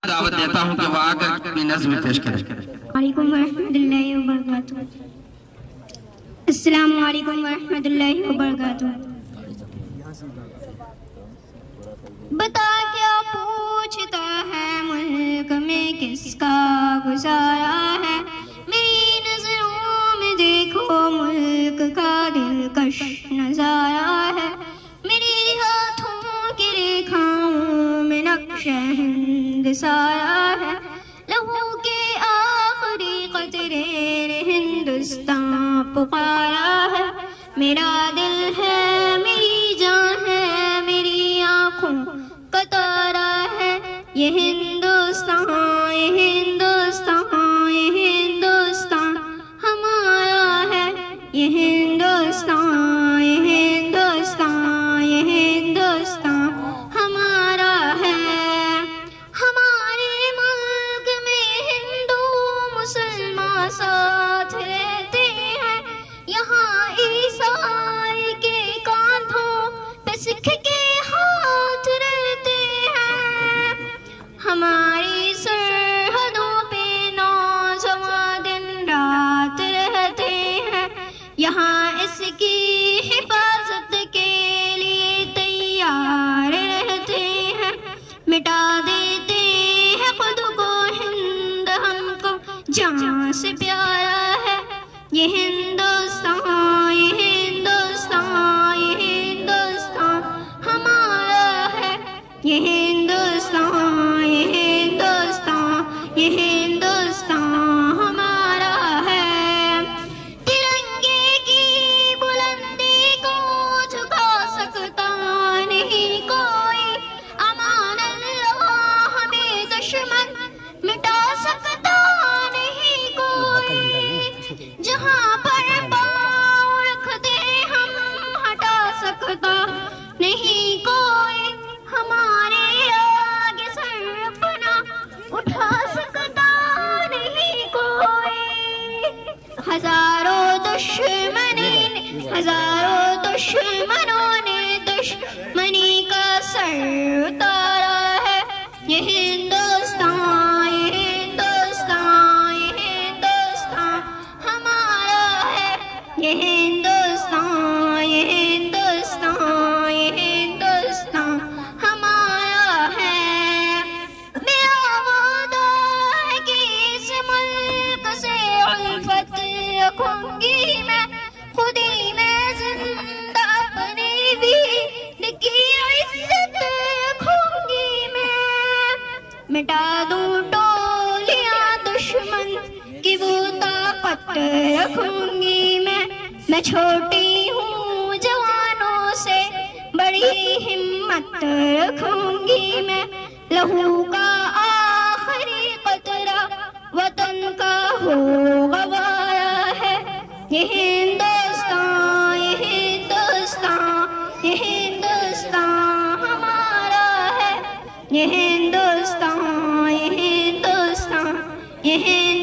دعوت دیتا ہوں کہ وہ آ کر اپنی نظم پیش کریں۔ علیکم ورحمۃ اللہ وبرکاتہ۔ السلام علیکم ورحمۃ اللہ وبرکاتہ۔ بتا کیا پوچھتا ہے ملک میں کس کا گزارا ہے، میری نظروں میں دیکھو ملک کا دلکش نظارہ ہے، میری ہاتھوں کی ریکھاؤں میں نقش ہند سایہ ہے، لہو کے آخری قطرے نے ہندوستان پکارا ہے، میرا دل ہے میری جان ہے میری آنکھوں کا تارا ہے، یہ ہندوستان یہ ہندوستان یہ ہندوستان ہمارا ہے، یہ ہندوستان یہ ہندوستان یہ ہندوستان ہمارا ہے۔ ہمارے ملک میں ہندو مسلمان ساتھ رہتے ہیں، یہاں عیسائی کے کاندھوں پہ سکھ کے ہاتھ رہتے ہیں، ہماری سرحدوں پہ نوجوان دن رات رہتے ہیں، یہاں اس کی حفاظت کے لیے تیار رہتے ہیں، مٹا دیتے ہیں خود کو ہند ہم کو جان سے پیارا ہے، یہ ہندوستان یہ ہندوستان یہ ہندوستان ہمارا ہے، یہ ہندوستان یہ ہندوستان یہ ہندوستان ہمارا ہے۔ ترنگے کی بلندی کو جھکا سکتا نہیں کوئی، امان اللہ ہمیں دشمن مٹا سکتا نہیں کوئی، جہاں پر پاؤں رکھتے ہم ہٹا سکتا نہیں کوئی، ہمارے آگے سر اپنا اٹھا سکتا نہیں کوئی، ہزاروں دشمنوں نے دشمنی کا سر اتارا ہے، یہ ہندوستان یہ ہندوستان یہ ہندوستان ہمارا ہے، یہ ہندوستان یہ ہندوستان یہ ہندوستان ہمارا ہے۔ میرا وعدہ ہے کہ اس ملک سے الفت رکھوں گی میں، خود ہی میں زندہ اپنی دین کی عزت رکھوں گی میں، مٹا دوں ٹولیاں دشمن کی وہ طاقت رکھوں گی میں چھوٹی ہوں جوانوں سے بڑی ہمت رکھوں گی میں، لہو کا آخری قطرہ وطن کا ہو گوارا ہے، یہ ہندوستان یہ ہندوستان یہ ہندوستان ہمارا ہے، یہ ہندوستان یہ ہندوستان یہ ہندوستان